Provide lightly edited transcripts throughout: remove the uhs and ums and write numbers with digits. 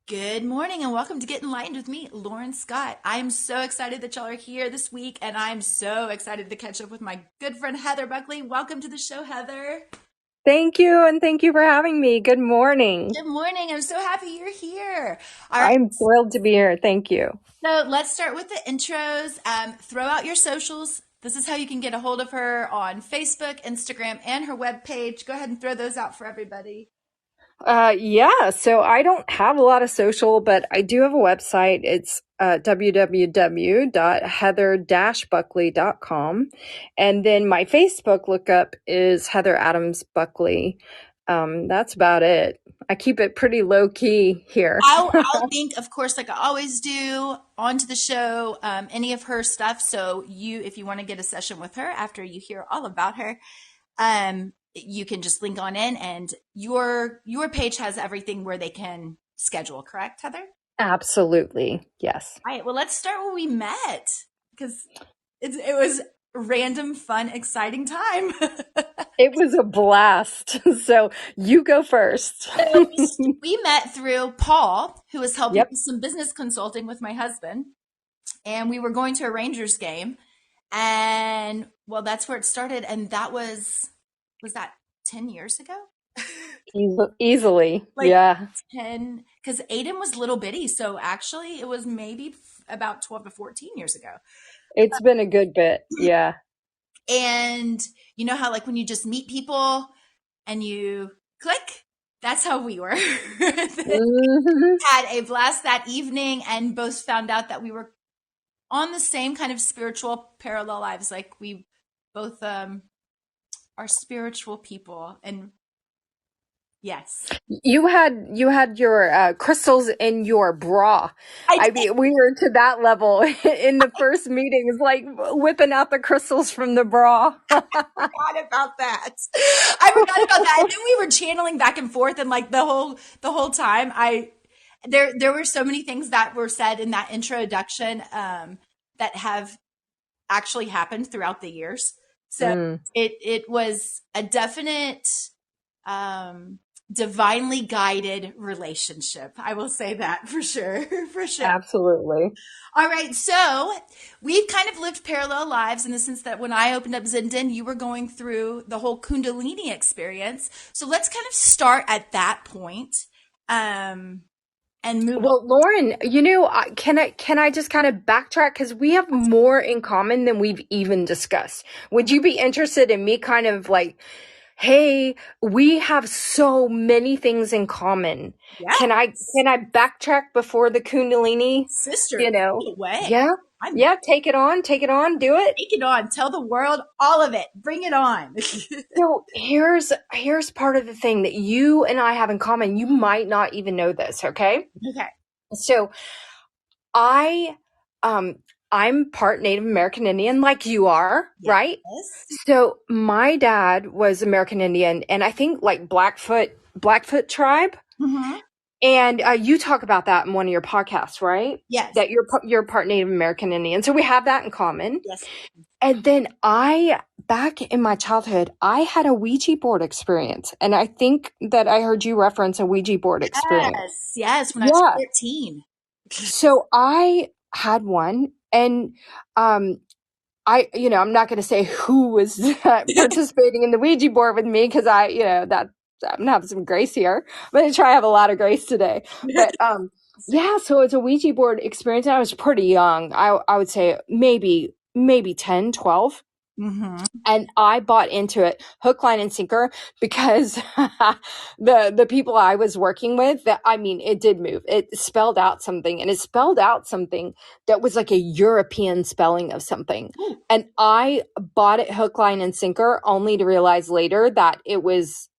Good morning and welcome to Get Enlightened with me, Lauren Scott. I'm so excited that y'all are here this week, and I'm so excited to catch up with my good friend Heather Buckley. Welcome to the show, Heather. Thank you, and thank you for having me. Good morning. Good morning. I'm so happy you're here. All right, I'm thrilled to be here. Thank you. so let's start with the intros. Throw out your socials. This is how you can get a hold of her on Facebook, Instagram, and her webpage. Go ahead and throw those out for everybody. So I don't have a lot of social, but I do have a website. It's www.heather-buckley.com. And then my Facebook lookup is Heather Adams Buckley. That's about it. I keep it pretty low key here. I'll link, of course, like I always do, onto the show, any of her stuff. So if you want to get a session with her after you hear all about her, you can just link on in, and your page has everything where they can schedule. Correct, Heather? Absolutely. Yes. All right. Well, let's start where we met because it was a random, fun, exciting time. It was a blast. So you go first. So we met through Paul, who was helping Yep. with some business consulting with my husband, and we were going to a Rangers game, and well, that's where it started, and that was that 10 years ago? Easily. Like Yeah. 10, because Aiden was little bitty, so actually it was maybe about 12 to 14 years ago. It's been a good bit. Yeah. And you know how, like, when you just meet people and you click, that's how we were. Mhm. Had a blast that evening and both found out that we were on the same kind of spiritual parallel lives. Like, we both are spiritual people. And yes, You had your crystals in your bra. I I did. mean, we were to that level in the first meeting. It's like whipping out the crystals from the bra. Forgot about that. I forgot about that. And then we were channeling back and forth, and like the whole time, there were so many things that were said in that introduction that have actually happened throughout the years. So Mm, it was a definite um divinely guided relationship. I will say that for sure. For sure. absolutely. All right, so we've kind of lived parallel lives in the sense that when I opened up Zindan, you were going through the whole Kundalini experience. So let's kind of start at that point, and move on. Well, Lauren, can I just kind of backtrack because we have more in common than we've even discussed. Would you be interested in me kind of like, hey, we have so many things in common. Can I Yes, can I backtrack before the Kundalini? sister, You know, take it away. yeah, I'm yeah, take it on, do it. Take it on. Tell the world all of it. Bring it on. So here's part of the thing that you and I have in common. You might not even know this, okay? Okay. So I um I'm part Native American Indian like you are, right? Yes. So my dad was American Indian and I think like Blackfoot tribe. Mm-hmm. And you talk about that in one of your podcasts, right? Yes. That you're part Native American Indian. So we have that in common. Yes. And then back in my childhood, I had a Ouija board experience. And I think that I heard you reference a Ouija board experience. Yes. Yes. When I was Yeah. 14. So I had one and, I'm not going to say who was participating in the Ouija board with me because I'm gonna have some grace here. I'm gonna try to have a lot of grace today. But yeah, so it's a Ouija board experience. And I was pretty young. I would say maybe 10, 12. Mm-hmm. And I bought into it hook, line, and sinker because the people I was working with, it did move. It spelled out something, and it spelled out something that was like a European spelling of something. Ooh. And I bought it hook, line, and sinker, only to realize later that it was,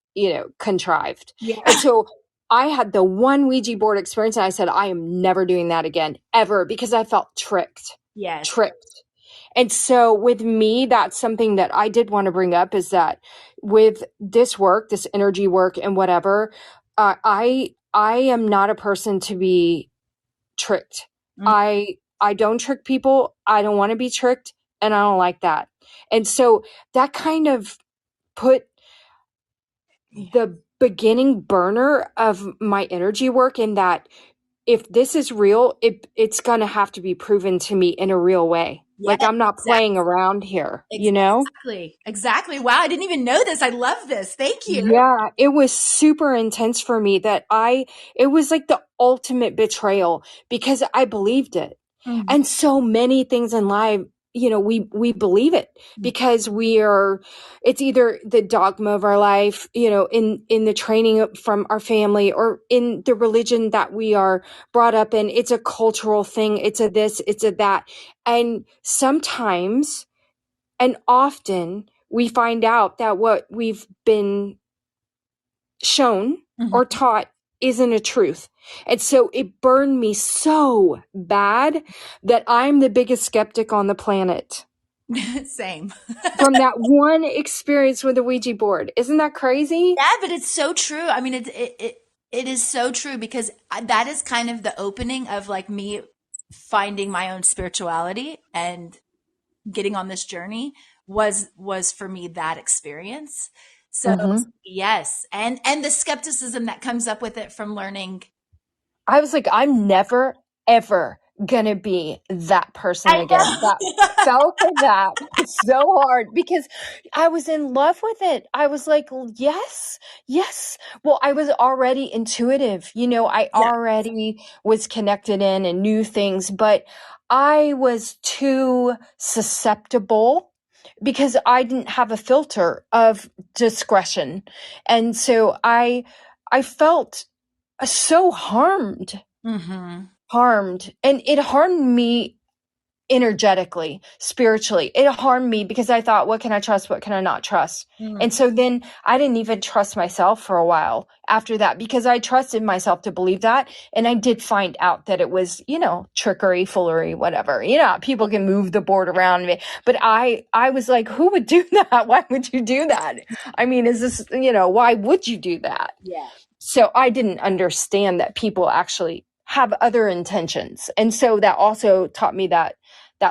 contrived. Yeah. And so I had the one Ouija board experience, and I said, I am never doing that again, ever, because I felt tricked. Yes. Tricked. And so with me, that's something that I did want to bring up is that with this work, this energy work and whatever, I am not a person to be tricked. Mm. I don't trick people. I don't want to be tricked, and I don't like that. And so that kind of put the beginning burner of my energy work in that if this is real, it's going to have to be proven to me in a real way. Yeah, Like I'm not exactly. playing around here, you know? Exactly. Wow, I didn't even know this. I love this. Thank you. Yeah, it was super intense for me it was like the ultimate betrayal because I believed it. Mhm. And so many things in life, we believe it because it's either the dogma of our life, in the training from our family or in the religion that we are brought up in. It's a cultural thing. It's a this, it's a that. And sometimes and often we find out that what we've been shown or Mhm. taught isn't a truth. And so it burned me so bad that I'm the biggest skeptic on the planet Same. from that one experience with the Ouija board. Isn't that crazy? Yeah, but it's so true. I mean, it is so true because that is kind of the opening of like me finding my own spirituality and getting on this journey was for me that experience. So Hmm. yes, and the skepticism that comes up with it from learning. I was like, I'm never, ever gonna be that person I again. That know. fell for that so hard because I was in love with it. I was like, yes, yes. Well, I was already intuitive. I Yeah. already was connected in and knew things, but I was too susceptible because I didn't have a filter of discretion. And so I felt so Hmm. harmed, and it harmed me energetically, spiritually. It harmed me because I thought, what can I trust? What can I not trust? And so then I didn't even trust myself for a while after that because I trusted myself to believe that. And I did find out that it was, trickery, foolery, whatever. People can move the board around me. But I was like, who would do that? Why would you do that? I mean, is this, why would you do that? Yeah. So I didn't understand that people actually have other intentions. And so that also taught me that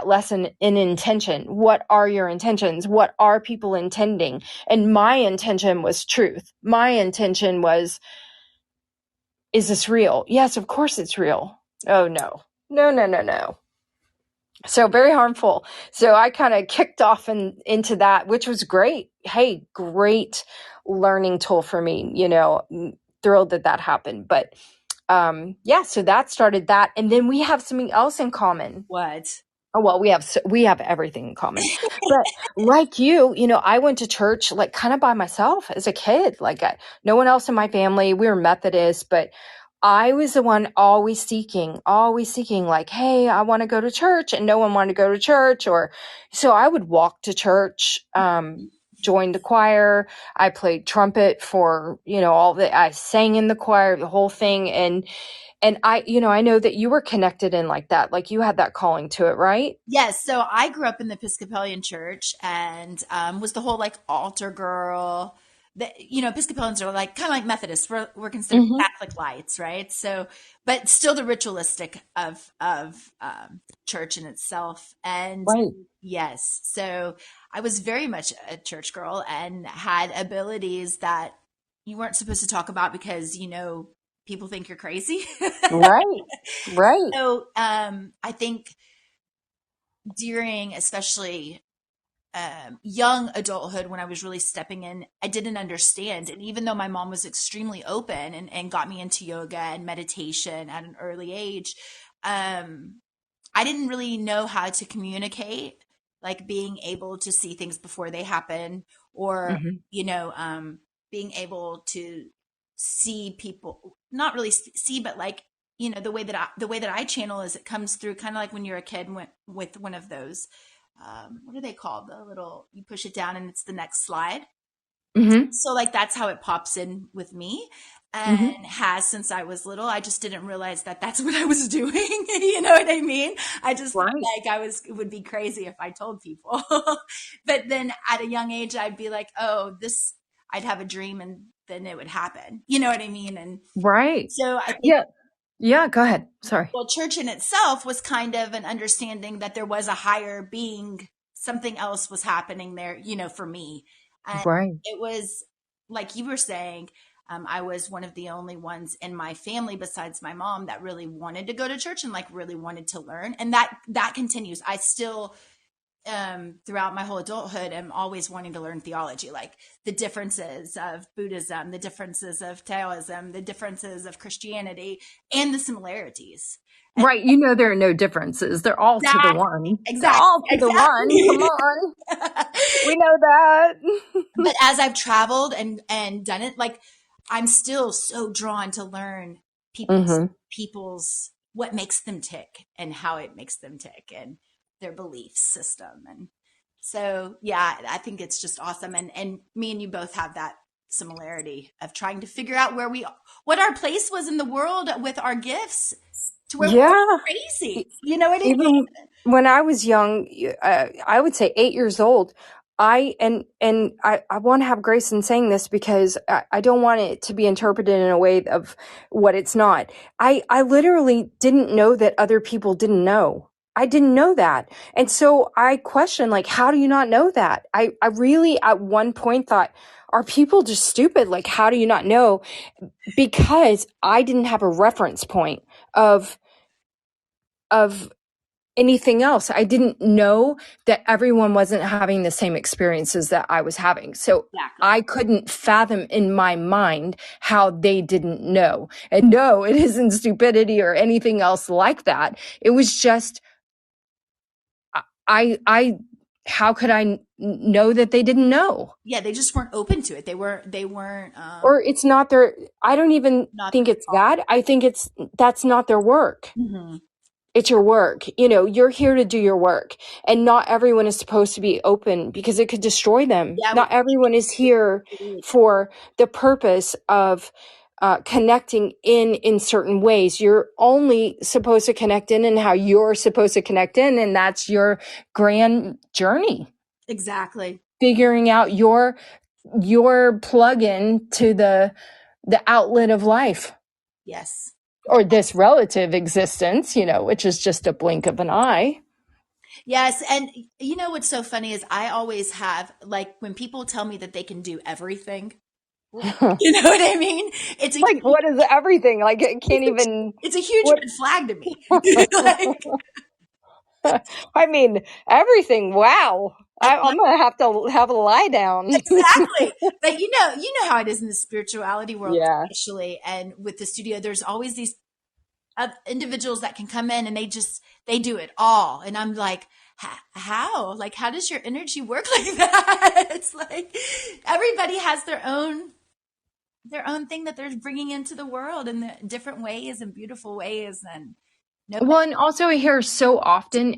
lesson in intention. What are your intentions? What are people intending? And my intention was truth. My intention was, is this real? Yes, of course it's real. Oh no. No, no, no, no. So very harmful. So I kind of kicked off into that, which was great. Hey, great learning tool for me, thrilled that happened. But yeah, so that started that. And then we have something else in common. What? Oh, well, we have everything in common. But like I went to church like kind of by myself as a kid. Like no one else in my family. We were Methodist, but I was the one always seeking like, hey, I want to go to church, and no one wanted to go to church, or so I would walk to church, join the choir. I played trumpet for, I sang in the choir, the whole thing. And I know that you were connected in like that, like you had that calling to it, right? Yes, so I grew up in the Episcopalian church and was the whole like altar girl. Episcopalians are like kind of like Methodists. We're considered Mm-hmm. Catholic lights, right? So, but still the ritualistic of church in itself. And Right. yes, so I was very much a church girl and had abilities that you weren't supposed to talk about because people think you're crazy. Right. Right. So I think during especially young adulthood when I was really stepping in, I didn't understand. And even though my mom was extremely open and got me into yoga and meditation at an early age, I didn't really know how to communicate, like being able to see things before they happen or, Mm-hmm. being able to see people, not really see, but like, the way that I channel is it comes through kind of like when you're a kid with one of those what are they called? The little you push it down and it's the next slide. Mm-hmm. So like that's how it pops in with me Mm-hmm. and has since I was little. I just didn't realize that that's what I was doing. You know what I mean? I just thought Right. like it would be crazy if I told people. But then at a young age, I'd be like, oh, I'd have a dream and then it would happen. You know what I mean? And Right. so I think Yeah. Yeah. Go ahead. Sorry. well, church in itself was kind of an understanding that there was a higher being, something else was happening there, for me. And Right. it was like you were saying, I was one of the only ones in my family besides my mom that really wanted to go to church and like really wanted to learn. And that continues. I still, throughout my whole adulthood, am always wanting to learn theology, like the differences of Buddhism, the differences of Taoism, the differences of Christianity, and the similarities. And Right. There are no differences. They're all to the one. They're exactly, all to the one. Come exactly. on. We know that. But as I've traveled and done it, like I'm still so drawn to learn people's Hmm. people's what makes them tick and how it makes them tick and their belief system. And so yeah, I think it's just awesome. And me and you both have that similarity of trying to figure out what our place was in the world with our gifts to where we weren't Yeah. crazy. You know what I mean? Even when I was young, I would say 8 years old. I want to have grace in saying this because I don't want it to be interpreted in a way of what it's not. I literally didn't know that other people didn't know. I didn't know that. And so I questioned, like, how do you not know that? I really at one point thought, are people just stupid? Like, how do you not know? Because I didn't have a reference point of anything else. I didn't know that everyone wasn't having the same experiences that I was having. So Exactly. I couldn't fathom in my mind how they didn't know. And no, it isn't stupidity or anything else like that. It was just, how could I know that they didn't know? Yeah, they just weren't open to it. They weren't Or it's not their, I don't even not think their it's that. I think that's not their work. hmm It's your work. You're here to do your work, and not everyone is supposed to be open because it could destroy them. Yeah, Not everyone is here for the purpose of connecting in certain ways. You're only supposed to connect in how you're supposed to connect in, and that's your grand journey. exactly. Figuring out your plug-in to the outlet of life, Yes. or this relative existence, which is just a blink of an eye. Yes. And you know what's so funny is I always have like when people tell me that they can do everything, you know what I mean? It's a Like, huge, what is everything? Like, it can't even, it's a huge what? red flag to me. Like, I mean, everything. Wow. I'm going to have a lie down. exactly. But you know how it is in the spirituality world, Yeah. especially, and with the studio, there's always these individuals that can come in and they do it all, and I'm like, how? Like, how does your energy work like that? It's like everybody has their own thing that they're bringing into the world in the different ways and beautiful ways, and nobody. Well, and also I hear so often,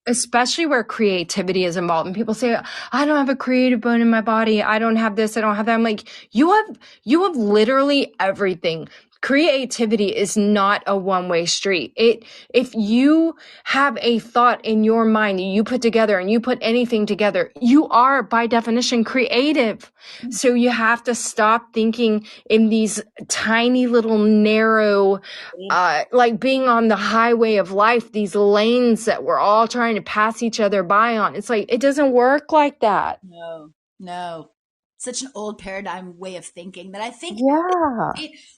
especially where creativity is involved, and people say, I don't have a creative bone in my body. I don't have this. I don't have that. I'm like, you have literally everything. Creativity is not a one-way street. If you have a thought in your mind that you put together and you put anything together, you are by definition creative. So you have to stop thinking in these tiny little narrow, like being on the highway of life, these lanes that we're all trying to pass each other by on. It's like, it doesn't work like that. No, no. Such an old paradigm way of thinking that I think Yeah.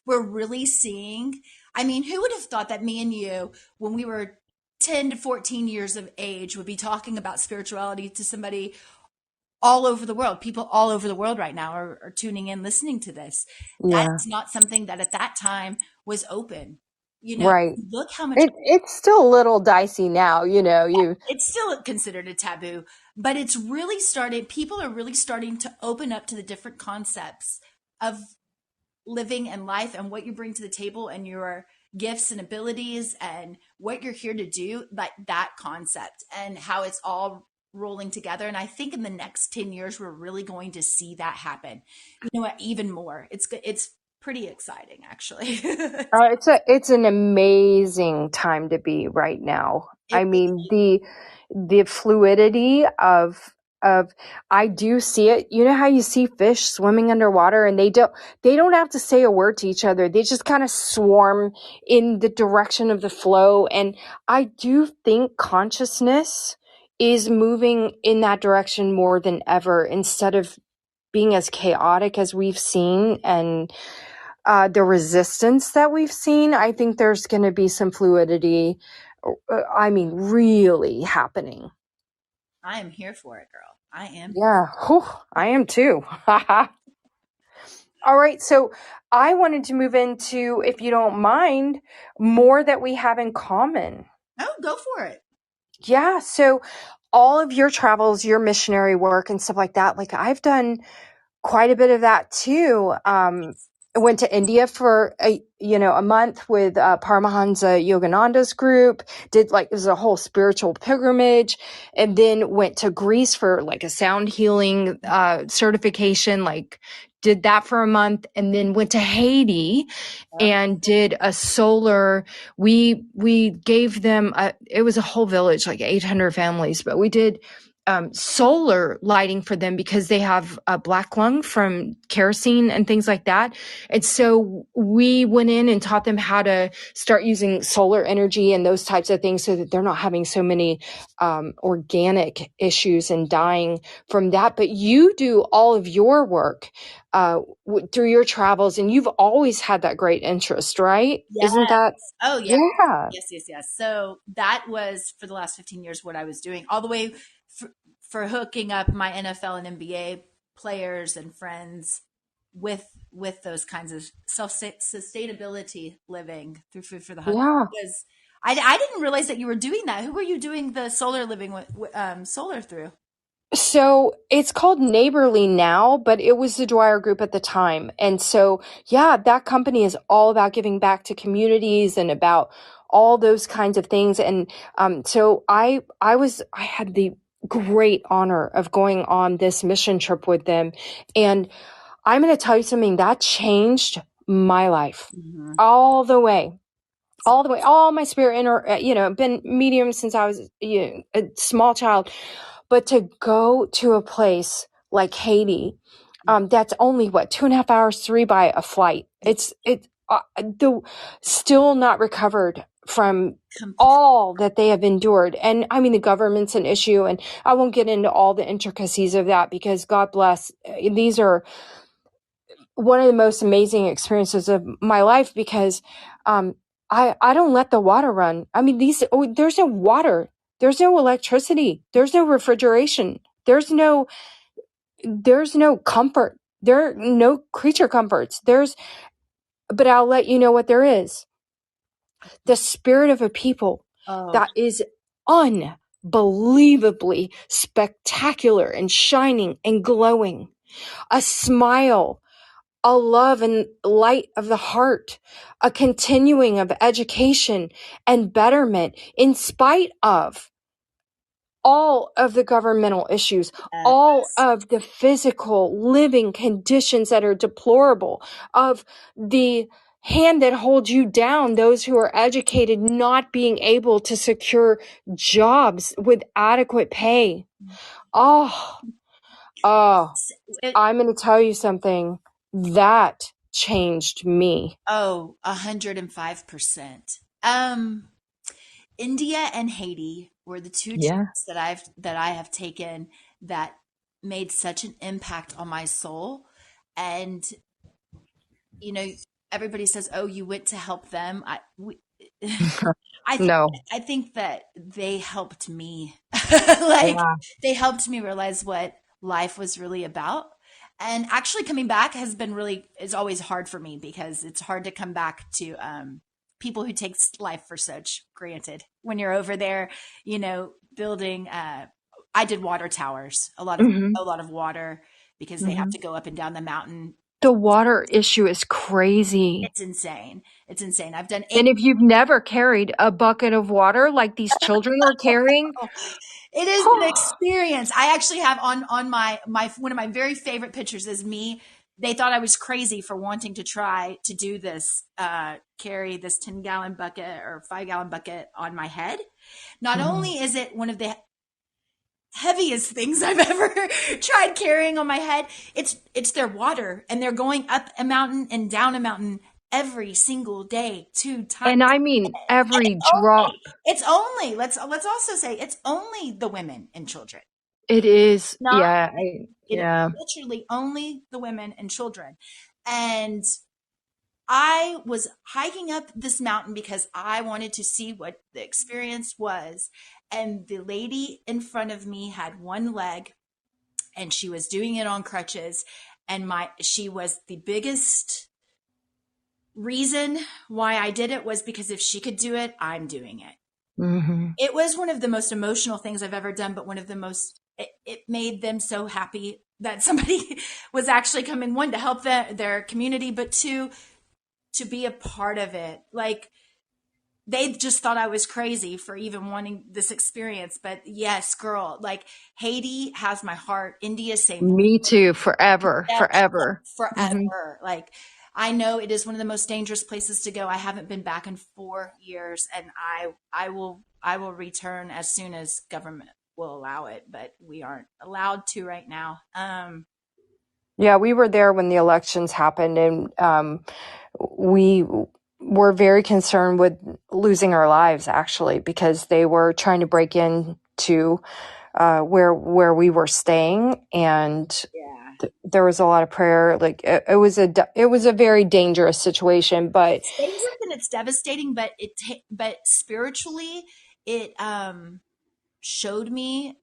we're really seeing. I mean, who would have thought that me and you, when we were 10 to 14 years of age, would be talking about spirituality to somebody all over the world? People all over the world right now are tuning in, listening to this. Yeah. That's not something that at that time was open. Right. Look how much It's still a little dicey now, it's still considered a taboo, but it's really started. People are really starting to open up to the different concepts of living and life and what you bring to the table and your gifts and abilities and what you're here to do, like that concept and how it's all rolling together. And I think in the next 10 years, we're really going to see that happen. You know what? Even more. It's pretty exciting, actually. It's an amazing time to be right now. It I really, mean, the fluidity of I do see it. You know how you see fish swimming underwater and they don't have to say a word to each other. They just kind of swarm in the direction of the flow. And I do think consciousness is moving in that direction more than ever, instead of being as chaotic as we've seen. And the resistance that we've seen, I think there's going to be some fluidity. I mean, really happening. I am here for it, girl. I am. Yeah, whew, I am too. All right, so I wanted to move into, if you don't mind, more that we have in common. Oh, go for it. Yeah, so all of your travels, your missionary work and stuff like that, like I've done quite a bit of that too. I went to India for a month with Paramahansa Yogananda's group. Did like it was a whole spiritual pilgrimage, and then went to Greece for like a sound healing certification. Like did that for a month, and then went to Haiti and did a solar. We gave them it was a whole village, like 800 families, but we did solar lighting for them because they have a black lung from kerosene and things like that. And so we went in and taught them how to start using solar energy and those types of things so that they're not having so many organic issues and dying from that. But you do all of your work through your travels, and you've always had that great interest, right? Yes. Isn't that? Oh, yeah. Yeah. Yes, yes, yes. So that was for the last 15 years what I was doing, all the way for hooking up my NFL and NBA players and friends with those kinds of self sustainability living through Food for the Hug. Yeah. Because I didn't realize that you were doing that. Who were you doing the solar living with, solar through? So it's called Neighborly now, but it was the Dwyer Group at the time. And so, yeah, that company is all about giving back to communities and about all those kinds of things. And so I had the great honor of going on this mission trip with them. And I'm going to tell you something that changed my life Mm-hmm. all the way. All the way, all my spirit been medium since I was a small child. But to go to a place like Haiti, that's only what 2.5 hours, 3 by a flight. The still not recovered from all that they have endured. And I mean, the government's an issue, and I won't get into all the intricacies of that because God bless, these are one of the most amazing experiences of my life because, I don't let the water run. I mean, there's no water. There's no electricity. There's no refrigeration. There's no comfort. There are no creature comforts. But I'll let you know what there is. The spirit of a people Oh, that is unbelievably spectacular and shining and glowing. A smile, a love and light of the heart, a continuing of education and betterment in spite of all of the governmental issues, all yes. of the physical living conditions that are deplorable, of the hand that holds you down, those who are educated not being able to secure jobs with adequate pay. Oh, oh, It, I'm going to tell you something that changed me. oh, 105%. India and Haiti were the two Yeah. trips that I have taken that made such an impact on my soul. And you know, everybody says, "Oh, you went to help them." I think No. I think that they helped me. Like Yeah. they helped me realize what life was really about. And actually coming back has been really is always hard for me because it's hard to come back to people who take life for such granted. When you're over there, building I did water towers, Hmm. a lot of water because they have Hmm. to go up and down the mountain. The water issue is crazy. It's insane. It's insane. I've done And eight. if you've never carried a bucket of water like these children are carrying, It is an experience. I actually have on my one of my very favorite pictures is me. They thought I was crazy for wanting to try to do this, carry this 10-gallon bucket or 5-gallon bucket on my head. Not Mhm. only is it one of the heaviest things I've ever tried carrying on my head, it's their water, and they're going up a mountain and down a mountain every single day, 2 times. And I mean And every drop. it's only let's also say it's only the women and children. It is, Not yeah, it yeah. literally only the women and children. And I was hiking up this mountain because I wanted to see what the experience was. And the lady in front of me had one leg and she was doing it on crutches. And she was the biggest reason why I did it was because if she could do it, I'm doing it. Mm-hmm. It was one of the most emotional things I've ever done, but one of the most, it made them so happy that somebody was actually coming, one, to help their community, but two, to be a part of it. Like, they just thought I was crazy for even wanting this experience. But yes, girl, like, Haiti has my heart. India, same way. Me too. Forever, Yep, forever. Mm-hmm. forever. Like, I know it is one of the most dangerous places to go. I haven't been back in 4 years, and I will return as soon as government will allow it, but we aren't allowed to right now. Yeah, we were there when the elections happened, and we were very concerned with losing our lives, actually, because they were trying to break into where we were staying, and Yeah. there was a lot of prayer. Like it was a very dangerous situation, but It's dangerous and it's devastating, but but spiritually, it showed me.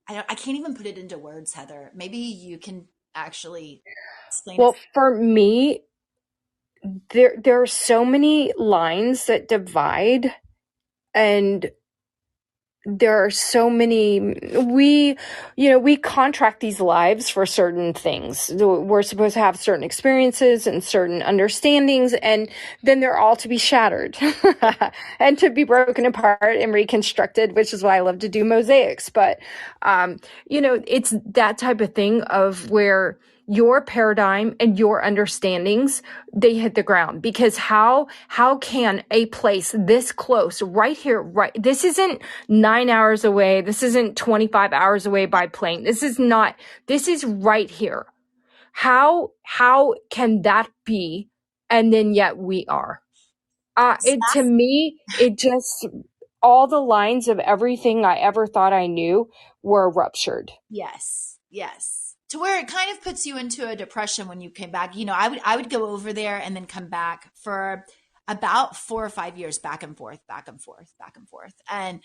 I can't even put it into words, Heather. Maybe you can actually explain it. well, for me, there are so many lines that divide, and there are so many, we contract these lives for certain things. We're supposed to have certain experiences and certain understandings, and then they're all to be shattered and to be broken apart and reconstructed, which is why I love to do mosaics. But it's that type of thing of where your paradigm and your understandings, they hit the ground. Because how can a place this close, right here, right, this isn't 9 hours away, this isn't 25 hours away by plane, this is right here. How can that be? And then yet we are. To me, it just, all the lines of everything I ever thought I knew were ruptured. Yes, yes. To where it kind of puts you into a depression when you came back. I would go over there and then come back for about 4 or 5 years, back and forth, back and forth, back and forth. And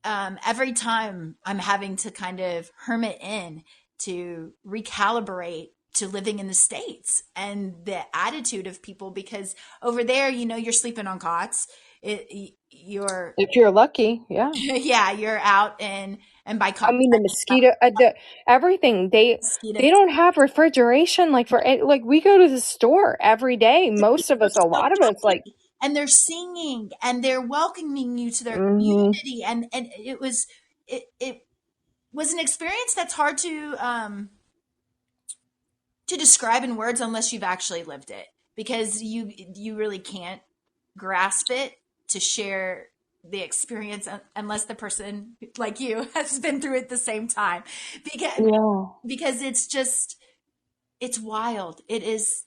every time I'm having to kind of hermit in to recalibrate to living in the States and the attitude of people, because over there, you're sleeping on cots. You're, If you're lucky, yeah. yeah, you're out and by I cots, mean, the mosquito, everything. They don't have refrigeration like we go to the store every day. the Most people of are us, a so lot of us, like, happy and they're singing and they're welcoming you to their hmm community, and it was an experience that's hard to describe in words unless you've actually lived it, because you really can't grasp it to share the experience unless the person like you has been through it at the same time, because yeah, because it's wild. It is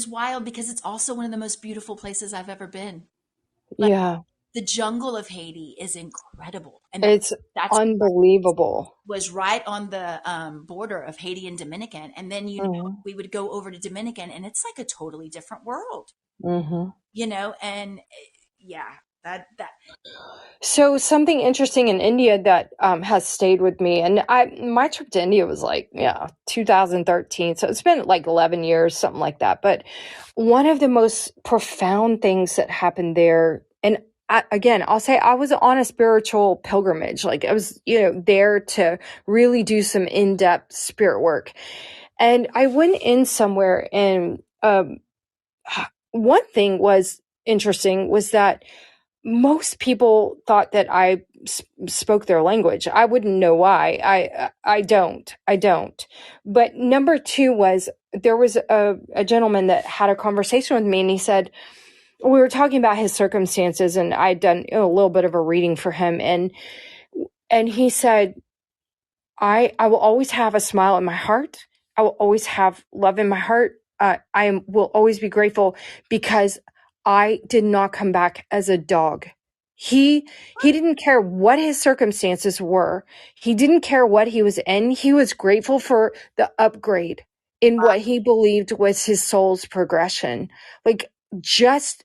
wild because it's also one of the most beautiful places I've ever been. Like, yeah. the jungle of Haiti is incredible, and It's that's unbelievable. was right on the border of Haiti and Dominican. And then Hmm. we would go over to Dominican, and it's like a totally different world. Hmm. And yeah, that So something interesting in India that has stayed with me, and my trip to India was like, 2013. So it's been like 11 years, something like that. But one of the most profound things that happened there, and again, I'll say I was on a spiritual pilgrimage. Like I was, there to really do some in-depth spirit work. And I went in somewhere, and one thing was interesting was that most people thought that I spoke their language. I wouldn't know why. I don't. I don't. But number two was, there was a gentleman that had a conversation with me, and he said, we were talking about his circumstances, and I'd done a little bit of a reading for him, and he said, I will always have a smile in my heart. I will always have love in my heart. Will always be grateful because I did not come back as a dog. He didn't care what his circumstances were. He didn't care what he was in. He was grateful for the upgrade. in what he believed was his soul's progression. Like, just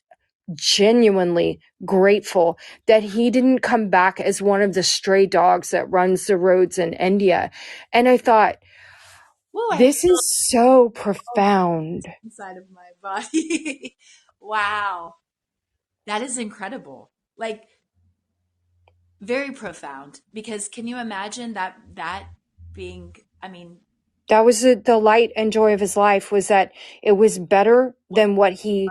genuinely grateful that he didn't come back as one of the stray dogs that runs the roads in India. And I thought, Woo, I this is so profound. inside of my body. Wow. That is incredible. Like, very profound, because can you imagine that being, I mean, That was the light and joy of his life, was that it was better than what he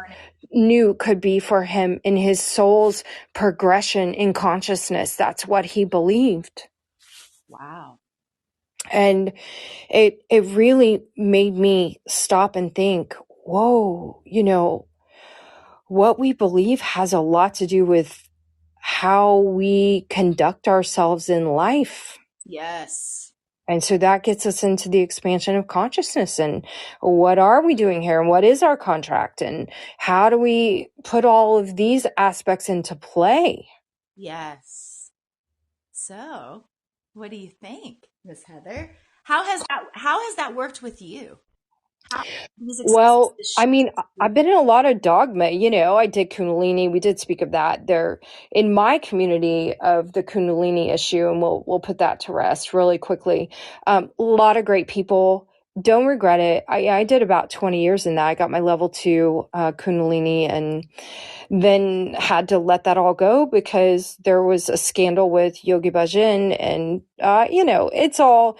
knew could be for him in his soul's progression in consciousness. That's what he believed. wow. And it really made me stop and think, whoa, what we believe has a lot to do with how we conduct ourselves in life. Yes. And so that gets us into the expansion of consciousness, and what are we doing here, and what is our contract, and how do we put all of these aspects into play? Yes. So, what do you think, Miss Heather? How has that worked with you? How these Well, experiences I mean, I've been in a lot of dogma, I did Kundalini. We did speak of that there in my community of the Kundalini issue, and we'll put that to rest really quickly. A lot of great people. Don't regret it. I did about 20 years in that. I got my level 2 Kundalini, and then had to let that all go because there was a scandal with Yogi Bhajan, and it's all.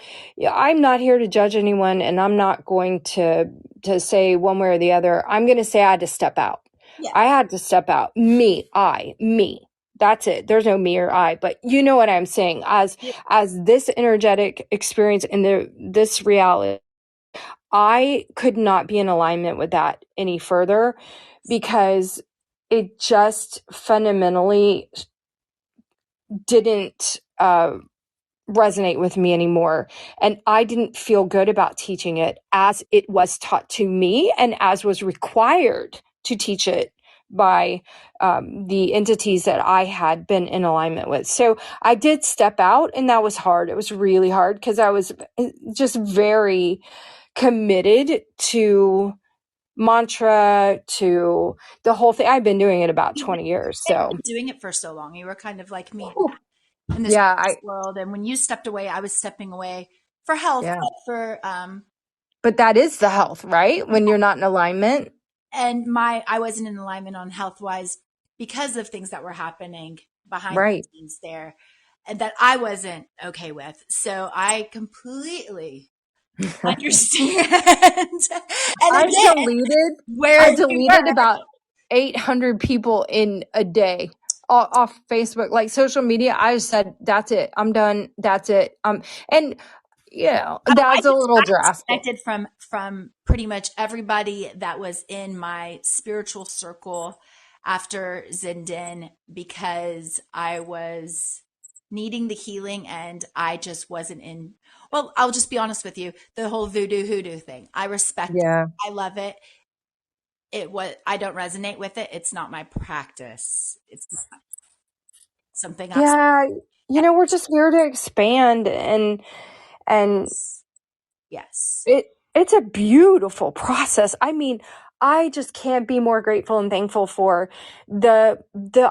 I'm not here to judge anyone, and I'm not going to say one way or the other. I'm going to say I had to step out. Yeah. I had to step out. Me. That's it. There's no me or I, but you know what I'm saying. As this energetic experience in this reality, I could not be in alignment with that any further, because it just fundamentally didn't resonate with me anymore. And I didn't feel good about teaching it as it was taught to me and as was required to teach it by the entities that I had been in alignment with. So I did step out, and that was hard. It was really hard because I was just very committed to mantra, to the whole thing. I've been doing it about 20 years. So doing it for so long. You were kind of like me whew, in this yeah, world. And when you stepped away, I was stepping away for health, yeah. but for But that is the health, right? When you're not in alignment. and I wasn't in alignment on health wise because of things that were happening behind the Right. scenes there, and that I wasn't okay with. So I completely understand. And I again, deleted where I you were. deleted about 800 people in a day off Facebook, like social media. I just said, that's it. I'm done. That's it. And I that's a little drastic. disconnected from pretty much everybody that was in my spiritual circle after Zindan, because I was needing the healing and I just wasn't in. Well, I'll just be honest with you. The whole voodoo hoodoo thing, I respect it. Yeah. I love it. I don't resonate with it. It's not my practice. It's something else. Yeah. We're just here to expand, and Yes. it's a beautiful process. I mean, I just can't be more grateful and thankful for the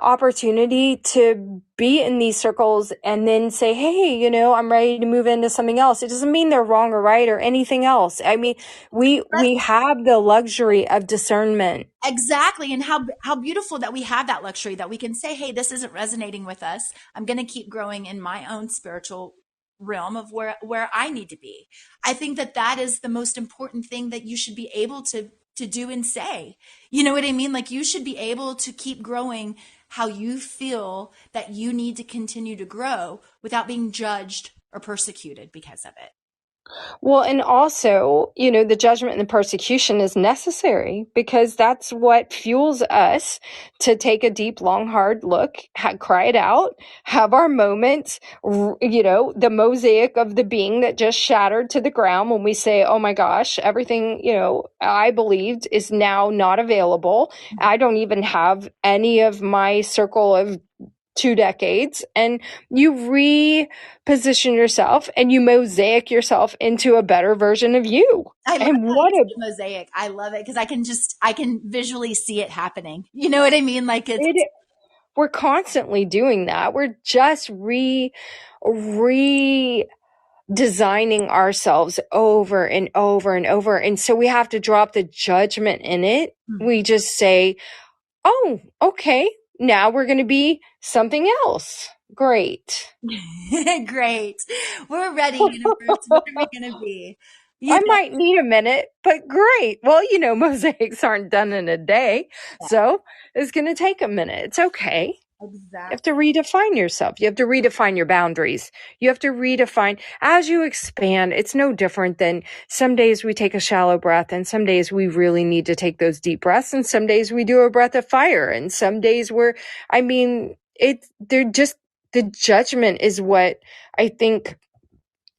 opportunity to be in these circles and then say, hey, I'm ready to move into something else. It doesn't mean they're wrong or right or anything else. I mean, we have the luxury of discernment. Exactly. And how beautiful that we have that luxury, that we can say, hey, this isn't resonating with us. I'm going to keep growing in my own spiritual realm of where I need to be. I think that is the most important thing that you should be able to do and say. You know what I mean? Like, you should be able to keep growing how you feel that you need to continue to grow without being judged or persecuted because of it. Well, and also, the judgment and the persecution is necessary because that's what fuels us to take a deep, long, hard look, cry it out, have our moments, the mosaic of the being that just shattered to the ground when we say, oh my gosh, everything, I believed is now not available. I don't even have any of my circle of 2 decades, and you reposition yourself and you mosaic yourself into a better version of you. I love And how you what a say mosaic. I love it because I can visually see it happening. You know what I mean? Like it's it we're constantly doing that. We're just redesigning ourselves over and over and over. And so we have to drop the judgment in it. We just say, oh, okay, now we're going to be something else. Great. great. We're ready, universe. What are we gonna be? You I might need a minute, but great. Well, mosaics aren't done in a day. know, So it's going to take a minute. It's okay. You have exactly. to redefine yourself. You have to redefine your boundaries. You have to redefine as you expand. It's no different than some days we take a shallow breath and some days we really need to take those deep breaths. And some days we do a breath of fire. And some days they're just, the judgment is what I think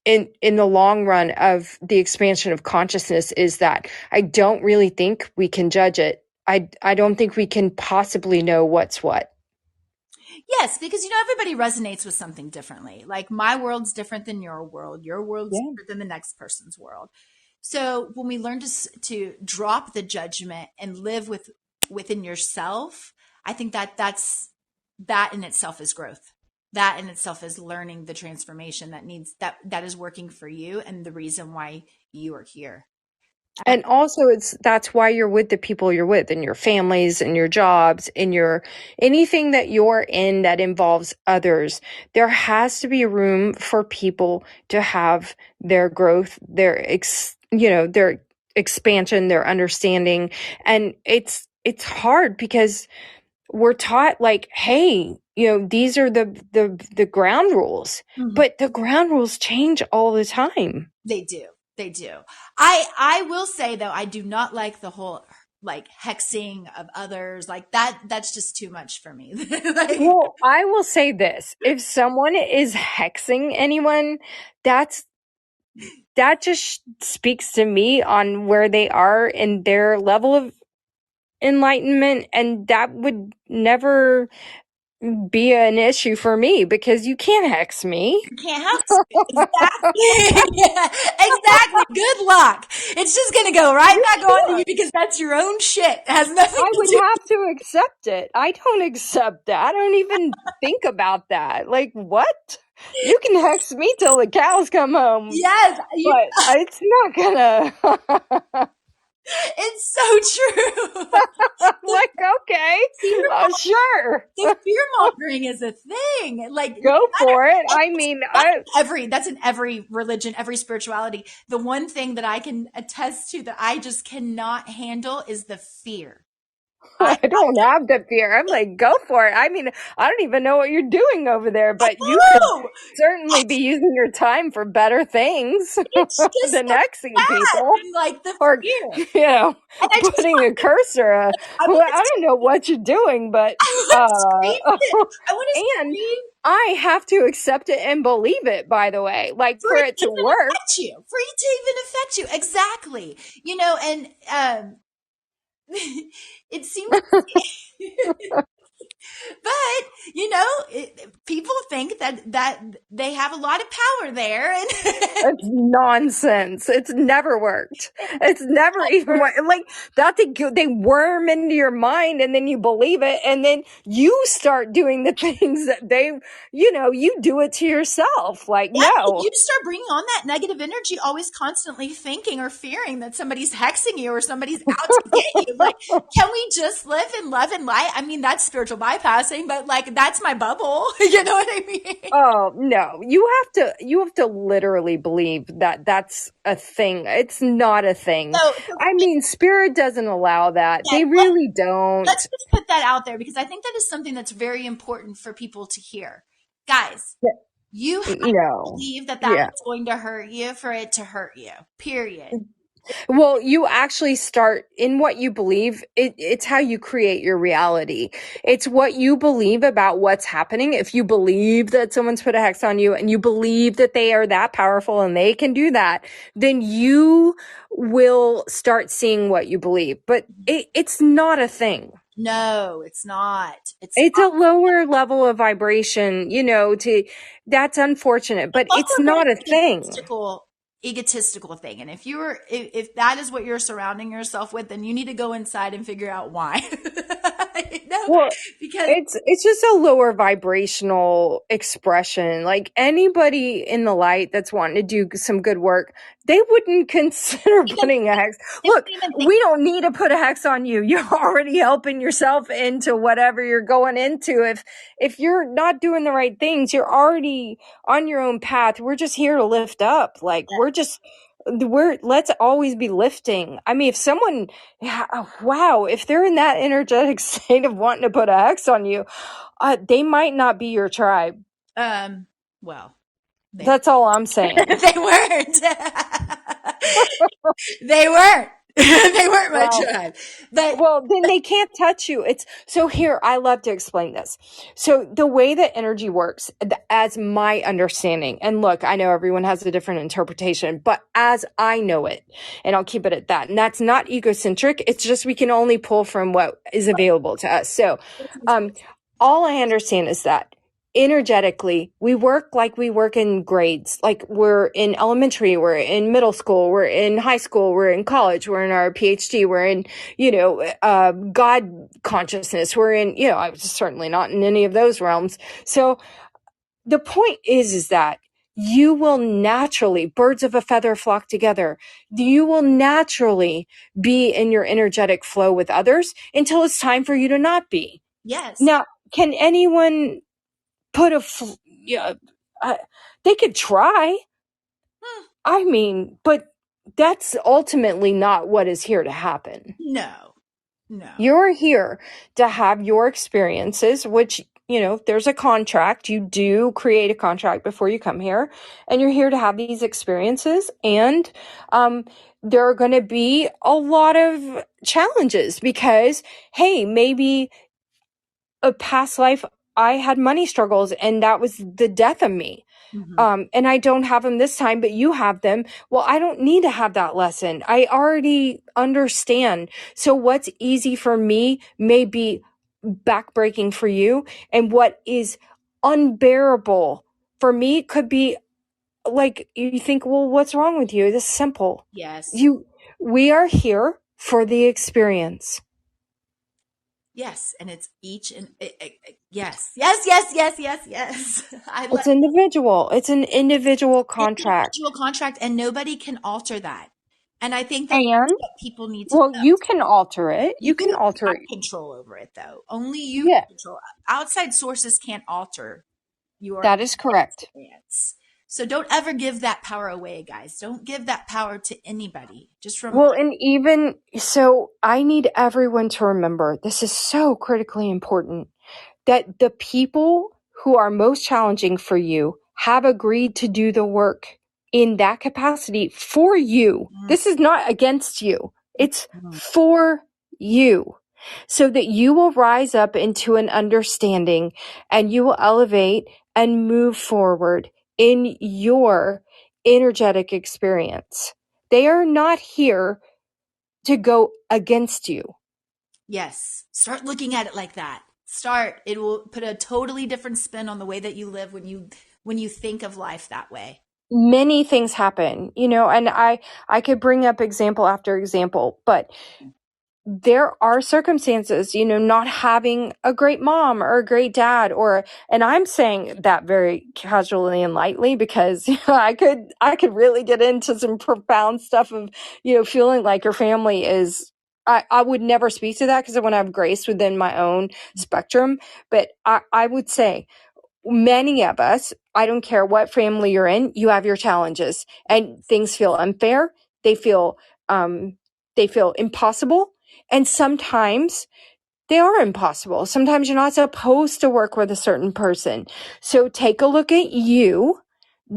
in the long run of the expansion of consciousness is that I don't really think we can judge it. I don't think we can possibly know what's what. Yes, because everybody resonates with something differently. Like my world's different than your world. Your world's Yeah. different than the next person's world. So when we learn to drop the judgment and live within yourself, I think that in itself is growth. That in itself is learning the transformation that is working for you and the reason why you are here. And also that's why you're with the people you're with, in your families, in your jobs, in your anything that you're in that involves others. There has to be room for people to have their growth, their expansion, their understanding. And it's hard because we're taught like, hey, these are the ground rules, Mhm. but the ground rules change all the time. They do. They do. I will say though, I do not like the whole like hexing of others. Like that's just too much for me. Like Well, I will say this. If someone is hexing anyone, that just speaks to me on where they are in their level of enlightenment, and that would never be an issue for me because you can't hex me. you can't hex me. Exactly. Yeah, exactly. Good luck. It's just gonna go right You back on to you can't. because that's your own shit. It has nothing I to would do. have to accept it. I don't accept that. I don't even think about that. Like, what? You can hex me till the cows come home, Yes, but it's not gonna. it's so true. The Like, okay, fear, sure, the fear mongering is a thing. Like go for it. I mean, that's in every religion, every spirituality. The one thing that I can attest to that I just cannot handle is the fear. I I don't have the fear. I'm like, go for it. I mean, I don't even know what you're doing over there, but you could know certainly be using your time for better things it's just than so hexing bad. people. And like the Or, fear. And putting a cursor. I Well, want I don't know what you're doing, but I want to scream it. I want to and scream I have to accept it and believe it. By the way, like for for it it to to even work. affect you. For it to even affect you. Exactly. And it seems but people think that they have a lot of power there and It's nonsense. It's never worked. It's never even like that. They worm into your mind, and then you believe it, and then you start doing the things that you do it to yourself. Like, yeah, no, you start bringing on that negative energy, always constantly thinking or fearing that somebody's hexing you or somebody's out to get you. Like, can we just live in love and light? I mean, that's spiritual bypassing, but like, that's my bubble. You know what I mean? oh no, you have to literally believe that that's a thing. It's not a thing. So I mean, spirit doesn't allow that. yeah, They really don't. let's just put that out there because I think that is something that's very important for people to hear. Guys, you have to No. believe that Yeah. is going to hurt you for it to hurt you. Period. Well, you actually start in what you believe. It's how you create your reality. It's what you believe about what's happening. If you believe that someone's put a hex on you and you believe that they are that powerful and they can do that, then you will start seeing what you believe. But it's not a thing. No, it's not. It's It's a lower level of vibration, that's unfortunate, but it's also a very not a thing. egotistical thing. And if that is what you're surrounding yourself with, then you need to go inside and figure out why. Well, Because it's just a lower vibrational expression. Like anybody in the light that's wanting to do some good work, they wouldn't consider even putting a hex. they Look, wouldn't even think. we don't need to put a hex on you. You're already helping yourself into whatever you're going into. If you're not doing the right things, you're already on your own path. We're just here to lift up. Like let's always be lifting. I mean, if someone, yeah, wow, if they're in that energetic state of wanting to put a hex on you, they might not be your tribe. Well, they That's all I'm saying. they weren't. They weren't. They weren't my Well, tribe. But Well, then they can't touch you. It's so here, I love to explain this. So the way that energy works, as my understanding, and look, I know everyone has a different interpretation, but as I know it, and I'll keep it at that. And that's not egocentric. It's just we can only pull from what is available to us. So, all I understand is that energetically, we work like we work in grades. Like we're in elementary, we're in middle school, we're in high school, we're in college, we're in our PhD, we're in, God consciousness. We're in, I was certainly not in any of those realms. So the point is that you will naturally, birds of a feather flock together. You will naturally be in your energetic flow with others until it's time for you to not be. yes. Now, can anyone put yeah, they could try. I mean, but that's ultimately not what is here to happen. No. No. You're here to have your experiences, which, there's a contract. You do create a contract before you come here, and you're here to have these experiences. And there are going to be a lot of challenges because, hey, maybe a past life I had money struggles and that was the death of me. And I don't have them this time, but you have them. Well, I don't need to have that lesson. I already understand. So what's easy for me may be backbreaking for you. And what is unbearable for me could be like, you think, well, what's wrong with you? This is simple. Yes. We are here for the experience. Yes, and it's each and yes, yes, yes, yes, yes, yes. It's individual. It's an individual It's an contract. individual contract, and nobody can alter that. And I think that that's And what people need to well, know. you can alter it. You You can alter have it. control over it, though. Only you Yeah, can control it. Outside sources can't alter your that is correct. experience. So don't ever give that power away, guys. Don't give that power to anybody. Just from Well, and even so, I need everyone to remember this is so critically important that the people who are most challenging for you have agreed to do the work in that capacity for you. This is not against you. It's for you. So that you will rise up into an understanding and you will elevate and move forward in your energetic experience. They are not here to go against you. yes, start looking at it like that. Start. It will put a totally different spin on the way that you live when you think of life that way. Many things happen, and I could bring up example after example, but there are circumstances, not having a great mom or a great dad and I'm saying that very casually and lightly because I could really get into some profound stuff of, feeling like your family is, I would never speak to that because I want to have grace within my own spectrum. But I would say many of us, I don't care what family you're in, you have your challenges and things feel unfair. They feel, impossible. And sometimes they are impossible. Sometimes you're not supposed to work with a certain person. So take a look at you,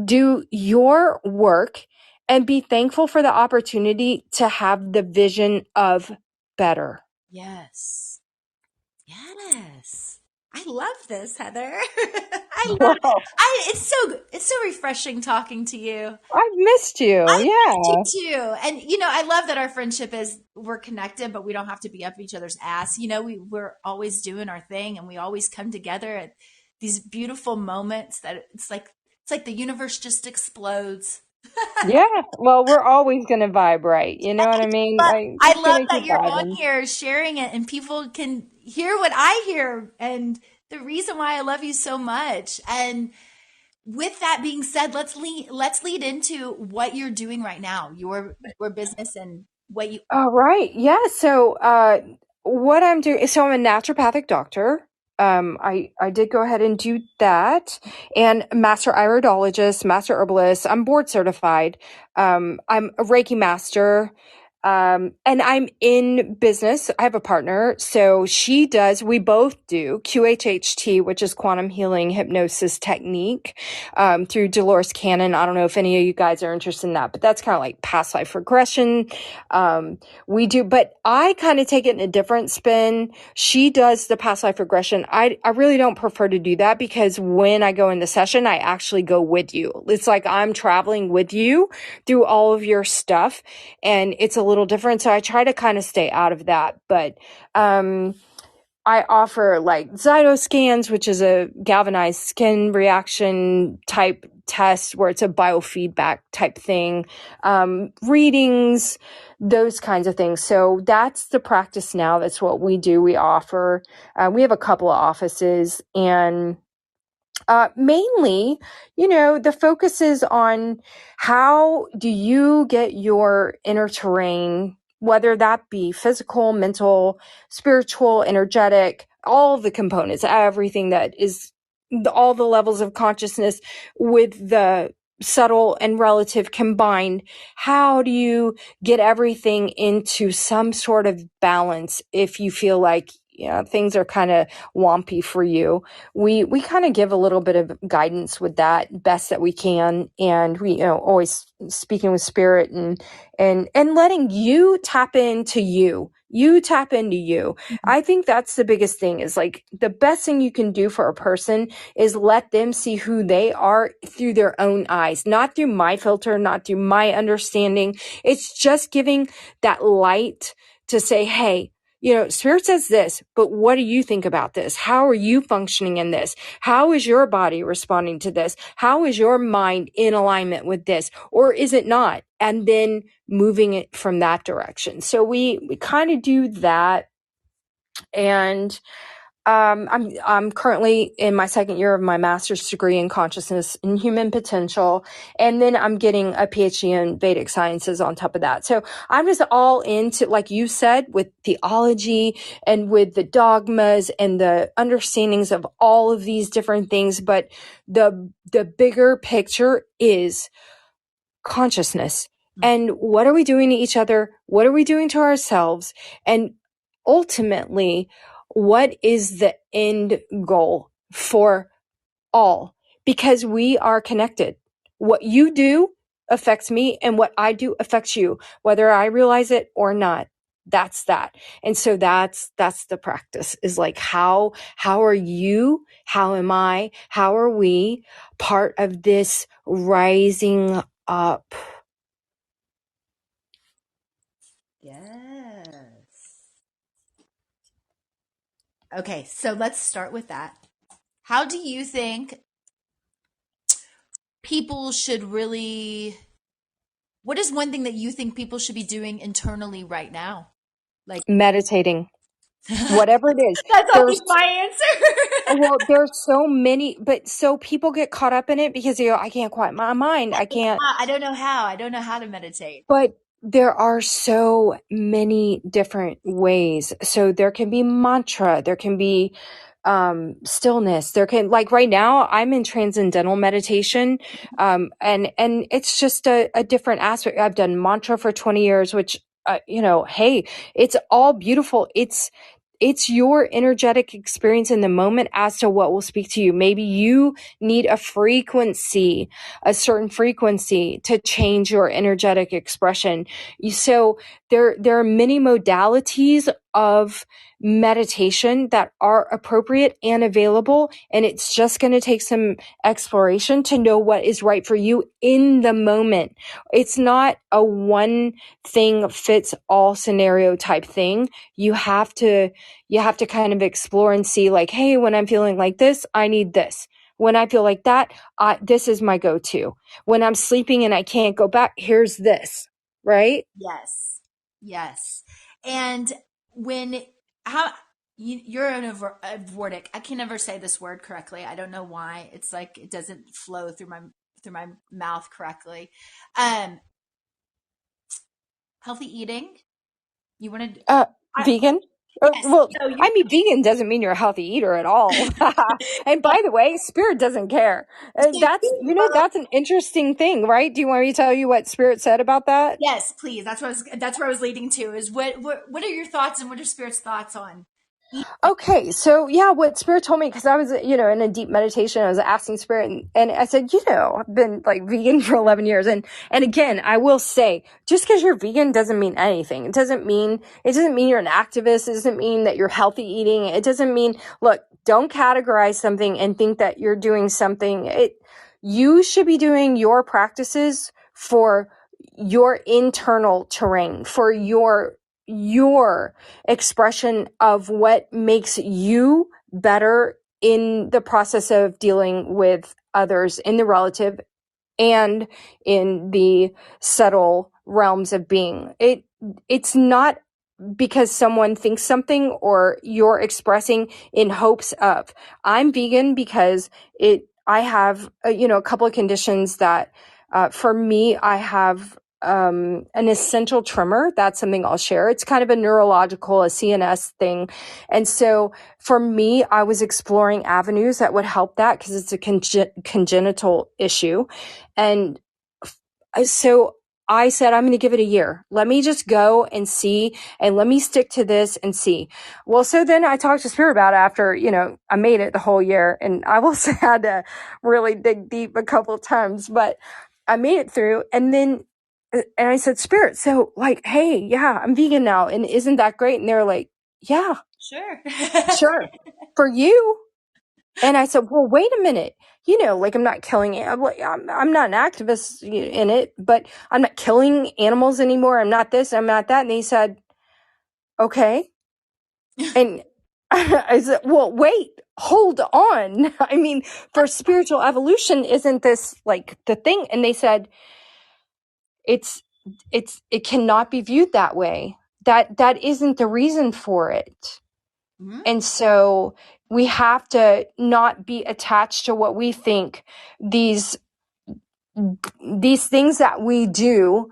do your work, and be thankful for the opportunity to have the vision of better. Yes. Yes. I love this, Heather. I love it. Well, It's so refreshing talking to you. I've missed you. I missed you Yeah. too. And I love that our friendship is we're connected, but we don't have to be up each other's ass. We're always doing our thing and we always come together at these beautiful moments that it's like the universe just explodes. Yeah. Well, we're always going to vibe right. You know what I mean? But Like, I just love going to that keep you're on vibing. here sharing it and people can hear what I hear and the reason why I love you so much. And with that being said, let's lead into what you're doing right now, your business and what you All right. Yeah. So, what I'm doing, so I'm a naturopathic doctor. I did go ahead and do that, and master iridologist, master herbalist. I'm board certified. I'm a Reiki master. And I'm in business. I have a partner. So we both do QHHT, which is quantum healing hypnosis technique, through Dolores Cannon. I don't know if any of you guys are interested in that, but that's kind of like past life regression. We do, but I kind of take it in a different spin. She does the past life regression. I really don't prefer to do that because when I go in the session, I actually go with you. It's like I'm traveling with you through all of your stuff and it's a little different. So I try to kind of stay out of that, but, I offer like Zytoscans, which is a galvanized skin reaction type test where it's a biofeedback type thing, readings, those kinds of things. So that's the practice now. That's what we do. We offer. We have a couple of offices and mainly, the focus is on how do you get your inner terrain, whether that be physical, mental, spiritual, energetic, all the components, everything that is all the levels of consciousness with the subtle and relative combined. How do you get everything into some sort of balance if you feel like, things are kind of wompy for you? We kind of give a little bit of guidance with that best that we can, and we always speaking with spirit and letting you tap into you tap into you. I think that's the biggest thing, is like the best thing you can do for a person is let them see who they are through their own eyes, not through my filter, not through my understanding. It's just giving that light to say, hey, spirit says this, but what do you think about this? How are you functioning in this? How is your body responding to this? How is your mind in alignment with this? Or is it not? And then moving it from that direction. So we kind of do that. And I'm currently in my second year of my master's degree in consciousness and human potential. And then I'm getting a PhD in Vedic sciences on top of that. So I'm just all into, like you said, with theology and with the dogmas and the understandings of all of these different things. But the bigger picture is consciousness. And what are we doing to each other? What are we doing to ourselves? And ultimately, what is the end goal for all? Because we are connected. What you do affects me and what I do affects you, whether I realize it or not. That's that. And so that's the practice, is like, how are you? How am I? How are we part of this rising up? Yes. Okay, so let's start with that. How do you think people should really, what is one thing that you think people should be doing internally right now? Like, Meditating, that's whatever it is. always my answer. There's so many, but so people get caught up in it because they go, I can't quiet my mind. I can't. I don't know how. I don't know how to meditate. But there are so many different ways. So there can be mantra, there can be stillness, there can, like right now I'm in transcendental meditation, and it's just a different aspect. I've done mantra for 20 years, which hey, it's all beautiful. It's your energetic experience in the moment as to what will speak to you. Maybe you need a certain frequency to change your energetic expression. So there are many modalities of meditation that are appropriate and available. And it's just going to take some exploration to know what is right for you in the moment. It's not a one thing fits all scenario type thing. You have to kind of explore and see like, hey, when I'm feeling like this, I need this. When I feel like that, this is my go-to. When I'm sleeping and I can't go back, here's this, right? Yes. Yes. And when, how, you're an avortic. I can never say this word correctly. I don't know why. It's like it doesn't flow through my mouth correctly. Um, Healthy eating. You want to? Vegan? Yes. Well, So you're I mean, vegan doesn't mean you're a healthy eater at all. And yeah. by the way, Spirit doesn't care. So That's, you are like, that's an interesting thing, right? Do you want me to tell you what Spirit said about that? yes, please. That's where I was leading to. Is what are your thoughts and what are Spirit's thoughts on eating? Okay, so yeah, what Spirit told me, because I was, in a deep meditation, I was asking Spirit, and I said, I've been like vegan for 11 years. And again, I will say, just because you're vegan doesn't mean anything. It doesn't mean you're an activist. It doesn't mean that you're healthy eating. It doesn't mean, look, don't categorize something and think that you're doing something. You should be doing your practices for your internal terrain, for your expression of what makes you better in the process of dealing with others in the relative and in the subtle realms of being. It's not because someone thinks something or you're expressing in hopes of. I'm vegan because I have a couple of conditions that for me I have an essential tremor. That's something I'll share. It's kind of a neurological, a CNS thing. And so for me, I was exploring avenues that would help that because it's a congenital issue. And so I said, I'm going to give it a year. Let me just go and see, and let me stick to this and see. Well, so then I talked to Spirit about it after, I made it the whole year, and I will say I had to really dig deep a couple of times, but I made it through. And then, and I said, Spirit, so like, hey, yeah, I'm vegan now. And isn't that great? And they're like, yeah, Sure. sure. For you. And I said, well, wait a minute. Like I'm not killing it. I'm not an activist in it, but I'm not killing animals anymore. I'm not this, I'm not that. And he said, okay. And I said, well, wait, hold on. I mean, for spiritual evolution, isn't this like the thing? And they said, it cannot be viewed that way. That isn't the reason for it. Mhm. And so we have to not be attached to what we think these things that we do.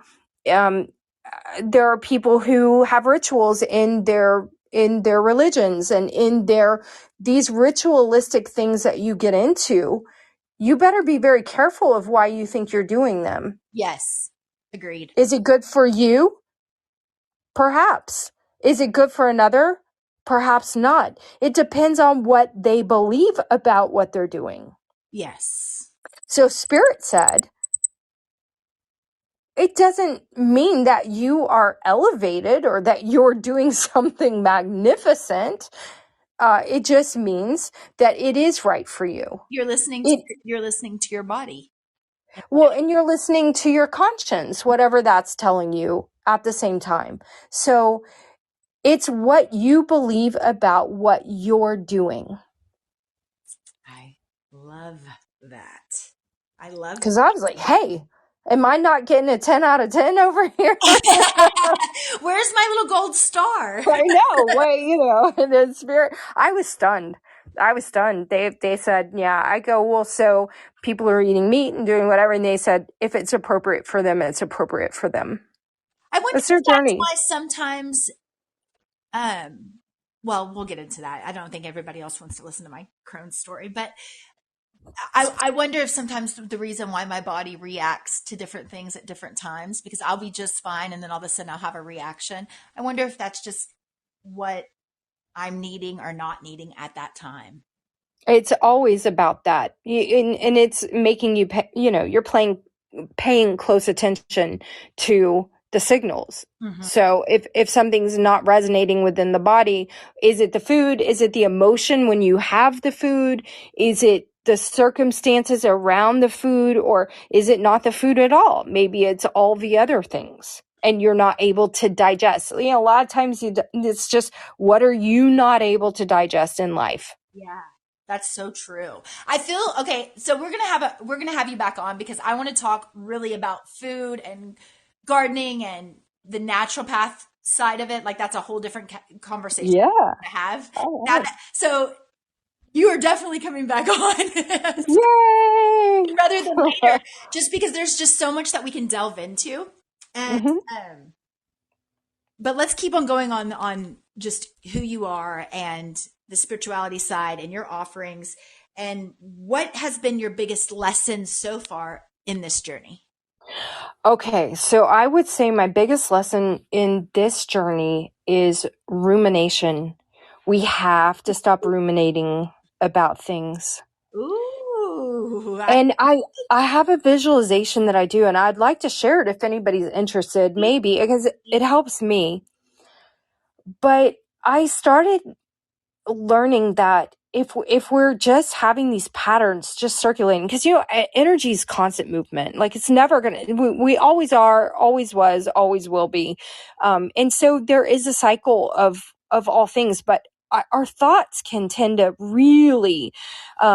There are people who have rituals in their religions and in these ritualistic things that you get into. You better be very careful of why you think you're doing them. Yes. Agreed. Is it good for you? Perhaps. Is it good for another? Perhaps not. It depends on what they believe about what they're doing. Yes. So Spirit said, it doesn't mean that you are elevated or that you're doing something magnificent. It just means that it is right for you. You're listening to your body. Well, and you're listening to your conscience, whatever that's telling you at the same time. So it's what you believe about what you're doing. I love that. I love Because I was like, hey, am I not getting a 10 out of 10 over here? Where's my little gold star? I know. Wait, and then Spirit, I was stunned. They said, yeah. I go, well, so people are eating meat and doing whatever. And they said, if it's appropriate for them, it's appropriate for them. I wonder It's their if that's journey. why sometimes um well, we'll get into that. I don't think everybody else wants to listen to my Crohn's story, but I wonder if sometimes the reason why my body reacts to different things at different times, because I'll be just fine and then all of a sudden I'll have a reaction. I wonder if that's just what I'm needing or not needing at that time. It's always about that. And it's making you, you're paying close attention to the signals. Mm-hmm. So if something's not resonating within the body, is it the food? Is it the emotion when you have the food? Is it the circumstances around the food, or is it not the food at all? Maybe it's all the other things and you're not able to digest. You know, a lot of times it's just, what are you not able to digest in life? Yeah, that's so true. I feel okay. So we're gonna have you back on because I want to talk really about food and gardening and the naturopath side of it. Like that's a whole different conversation Yeah. to have. All right. That so you are definitely coming back on Yay. rather than later, just because there's just so much that we can delve into. And hmm but let's keep on going on just who you are and the spirituality side and your offerings and what has been your biggest lesson so far in this journey. Okay, so I would say my biggest lesson in this journey is rumination. We have to stop ruminating about things. Ooh, And I have a visualization that I do, and I'd like to share it if anybody's interested, maybe, because it helps me. But I started learning that if we're just having these patterns just circulating, because energy is constant movement, like it's never gonna, we always are, always was, always will be, and so there is a cycle of all things, but our thoughts can tend to really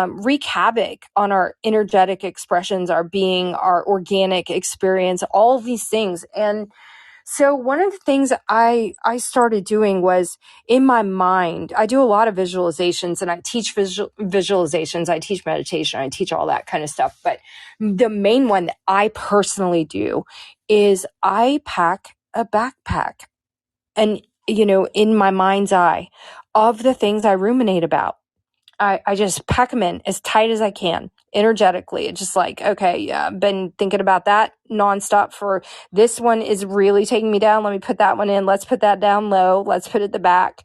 wreak havoc on our energetic expressions, our being, our organic experience, all of these things. And so one of the things I started doing was, in my mind, I do a lot of visualizations, and I teach visualizations. I teach meditation. I teach all that kind of stuff. But the main one that I personally do is I pack a backpack, and, in my mind's eye, of the things I ruminate about. I just pack them in as tight as I can, energetically. It's just like, okay, yeah, I've been thinking about that nonstop for this one is really taking me down. Let me put that one in. Let's put that down low. Let's put it at the back.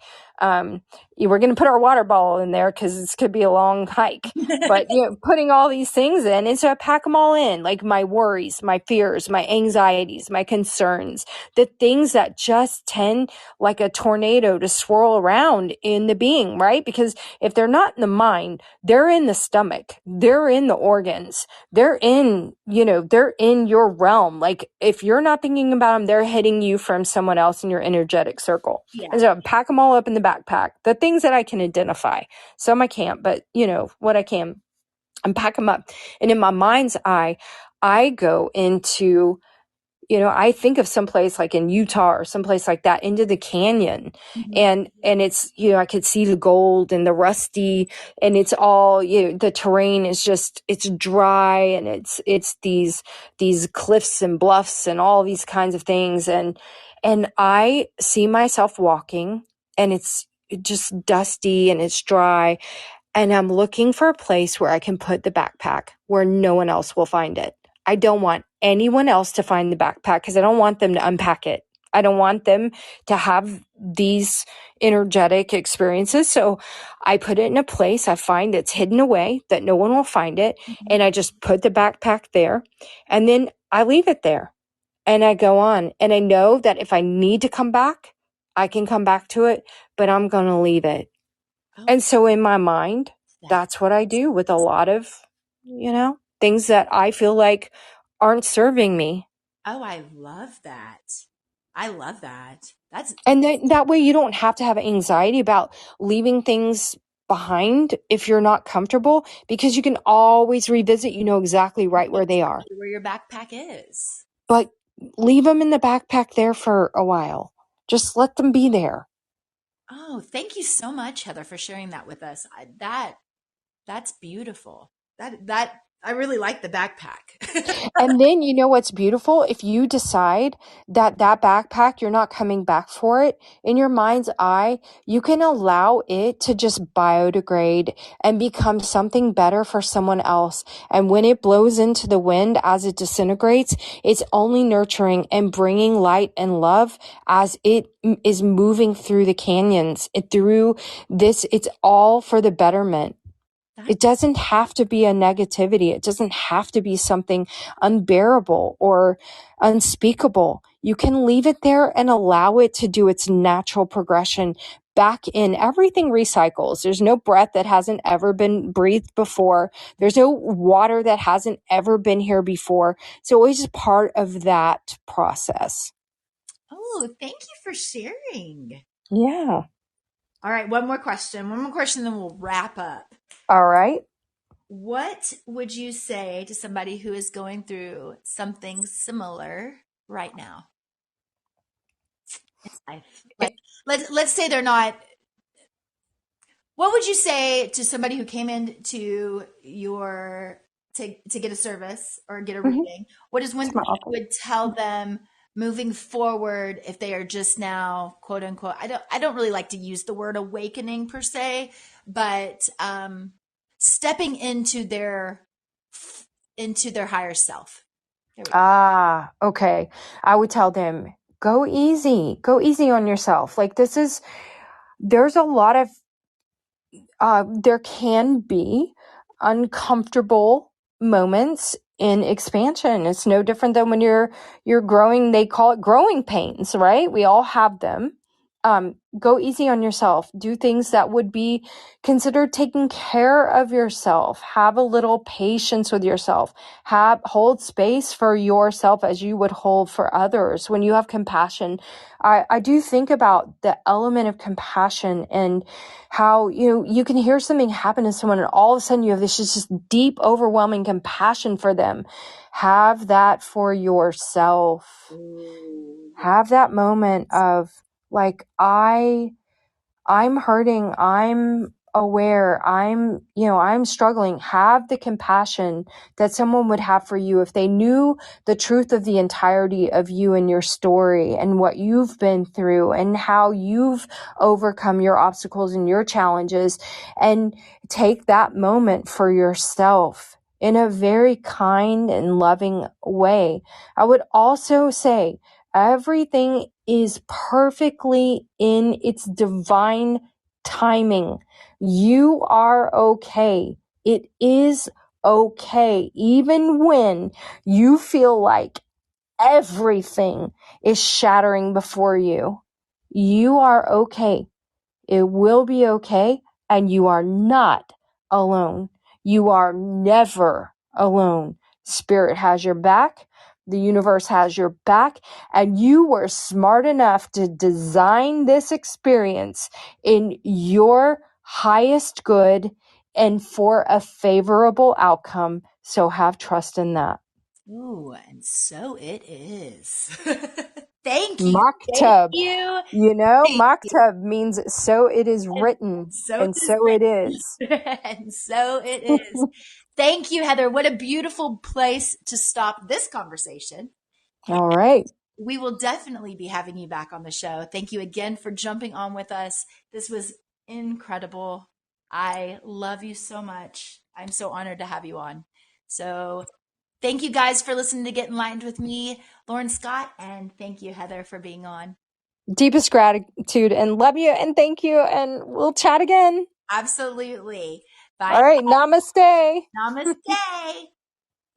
We're going to put our water bottle in there because this could be a long hike. But, putting all these things in. And so I pack them all in, like my worries, my fears, my anxieties, my concerns, the things that just tend like a tornado to swirl around in the being, right? Because if they're not in the mind, they're in the stomach, they're in the organs, they're in your realm. Like if you're not thinking about them, they're hitting you from someone else in your energetic circle. Yeah. And so I pack them all up in the backpack, the things that I can identify. Some I can't, but what I can, and pack them up. And in my mind's eye, I go into, I think of someplace like in Utah or someplace like that, into the canyon. Mhm. And it's, I could see the gold and the rusty, and it's all, the terrain is just, it's dry, and it's these cliffs and bluffs and all these kinds of things. And I see myself walking, and it's just dusty and it's dry. And I'm looking for a place where I can put the backpack where no one else will find it. I don't want anyone else to find the backpack because I don't want them to unpack it. I don't want them to have these energetic experiences. So I put it in a place I find that's hidden away, that no one will find it. And I just put the backpack there, and then I leave it there, and I go on. And I know that if I need to come back, I can come back to it, but I'm going to leave it. Oh, And so in my mind, that. that's what I do with a lot of, things that I feel like aren't serving me. Oh, I love that. I love that. That's And that way you don't have to have anxiety about leaving things behind if you're not comfortable, because you can always revisit, exactly right where they are. where your backpack is. But leave them in the backpack there for a while. Just let them be there. Oh, thank you so much, Heather, for sharing that with us. That's beautiful. That I really like the backpack. And then what's beautiful? If you decide that backpack, you're not coming back for it, in your mind's eye, you can allow it to just biodegrade and become something better for someone else. And when it blows into the wind as it disintegrates, it's only nurturing and bringing light and love as it is moving through the canyons, through this. It's all for the betterment. It doesn't have to be a negativity. It doesn't have to be something unbearable or unspeakable. You can leave it there and allow it to do its natural progression back in. Everything recycles. There's no breath that hasn't ever been breathed before. There's no water that hasn't ever been here before. It's always part of that process. Oh, thank you for sharing. Yeah. All right, one more question. One more question, then we'll wrap up. All right. What would you say to somebody who is going through something similar right now in life? Like, let's say they're not. What would you say to somebody who came into your to get a service or get a Mhm. reading? What is one It's thing my you office. would tell them moving forward if they are just now, quote unquote? I don't really like to use the word awakening per se, but stepping into their higher self. There we go. Ah, okay. I would tell them, go easy. Go easy on yourself. Like there's a lot of, there can be uncomfortable moments in expansion. It's no different than when you're growing. They call it growing pains, right? We all have them. Go easy on yourself. Do things that would be considered taking care of yourself. Have a little patience with yourself. Hold space for yourself as you would hold for others. When you have compassion, I do think about the element of compassion and how you can hear something happen to someone and all of a sudden you have this just deep, overwhelming compassion for them. Have that for yourself. Ooh, yeah. Have that moment of like, I'm hurting. I'm aware. I'm struggling. Have the compassion that someone would have for you if they knew the truth of the entirety of you and your story and what you've been through and how you've overcome your obstacles and your challenges, and take that moment for yourself in a very kind and loving way. I would also say, everything is perfectly in its divine timing. You are okay. It is okay. Even when you feel like everything is shattering before you, you are okay. It will be okay, and you are not alone. You are never alone. Spirit has your back. The universe has your back, and you were smart enough to design this experience in your highest good and for a favorable outcome. So have trust in that. Ooh, and so it is. Thank you. Thank Maktub. you. Thank you. Maktub means so it is written, So it and is so it is. written. And so it is. Thank you, Heather. What a beautiful place to stop this conversation. All right. We will definitely be having you back on the show. Thank you again for jumping on with us. This was incredible. I love you so much. I'm so honored to have you on. So, thank you guys for listening to Get Enlightened with me, Lauren Scott, and thank you, Heather, for being on. Deepest gratitude and love you and thank you. And we'll chat again. Absolutely. All Bye. right. Namaste. Namaste.